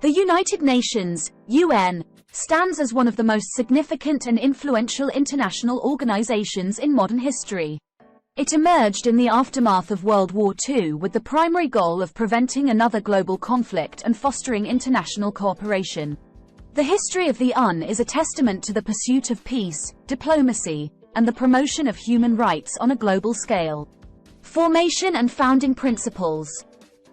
The United Nations, UN, stands as one of the most significant and influential international organizations in modern history. It emerged in the aftermath of World War II with the primary goal of preventing another global conflict and fostering international cooperation. The history of the UN is a testament to the pursuit of peace, diplomacy, and the promotion of human rights on a global scale. Formation and founding principles.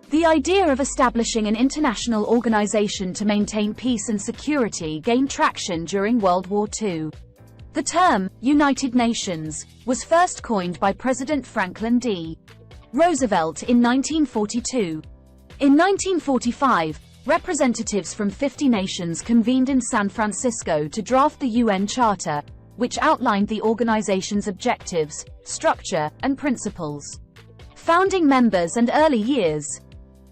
The idea of establishing an international organization to maintain peace and security gained traction during World War II. The term, United Nations, was first coined by President Franklin D. Roosevelt in 1942. In 1945, representatives from 50 nations convened in San Francisco to draft the UN Charter, which outlined the organization's objectives, structure, and principles. Founding members and early years.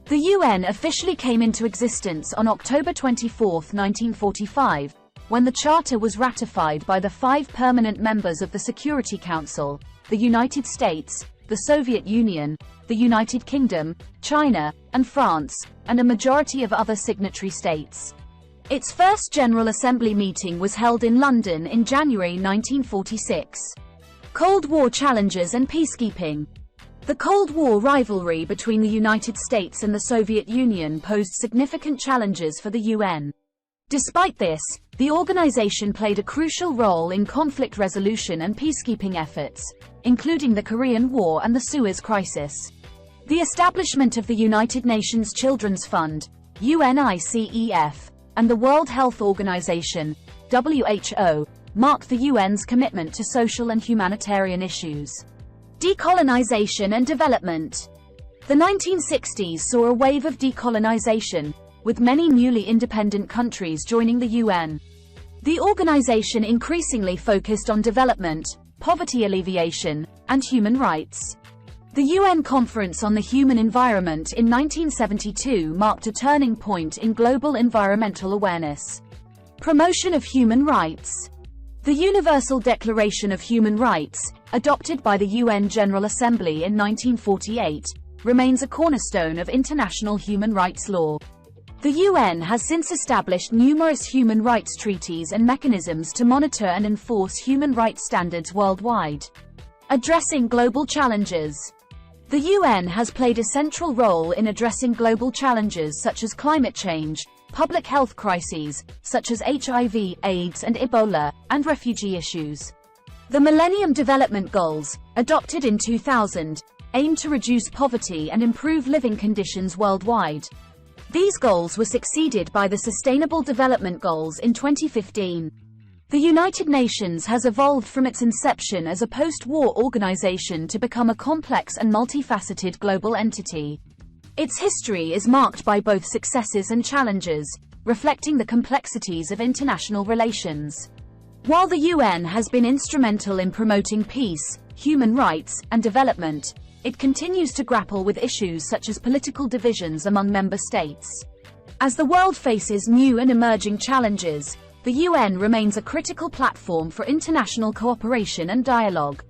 The UN officially came into existence on October 24, 1945, when the Charter was ratified by the 5 permanent members of the Security Council: the United States, the Soviet Union, the United Kingdom, China, and France, and a majority of other signatory states. Its first General Assembly meeting was held in London in January 1946. Cold War challenges and peacekeeping. The Cold War rivalry between the United States and the Soviet Union posed significant challenges for the UN. Despite this, the organization played a crucial role in conflict resolution and peacekeeping efforts, including the Korean War and the Suez Crisis. The establishment of the United Nations Children's Fund, UNICEF, and the World Health Organization, WHO, marked the UN's commitment to social and humanitarian issues. Decolonization and development. The 1960s saw a wave of decolonization, with many newly independent countries joining the UN. The organization increasingly focused on development, poverty alleviation, and human rights. The UN Conference on the Human Environment in 1972 marked a turning point in global environmental awareness. Promotion of human rights. The Universal Declaration of Human Rights, adopted by the UN General Assembly in 1948, remains a cornerstone of international human rights law. The UN has since established numerous human rights treaties and mechanisms to monitor and enforce human rights standards worldwide. Addressing global challenges. The UN has played a central role in addressing global challenges such as climate change, public health crises, such as HIV, AIDS and Ebola, and refugee issues. The Millennium Development Goals, adopted in 2000, aim to reduce poverty and improve living conditions worldwide. These goals were succeeded by the Sustainable Development Goals in 2015. The United Nations has evolved from its inception as a post-war organization to become a complex and multifaceted global entity. Its history is marked by both successes and challenges, reflecting the complexities of international relations. While the UN has been instrumental in promoting peace, human rights, and development, it continues to grapple with issues such as political divisions among member states. As the world faces new and emerging challenges, the UN remains a critical platform for international cooperation and dialogue.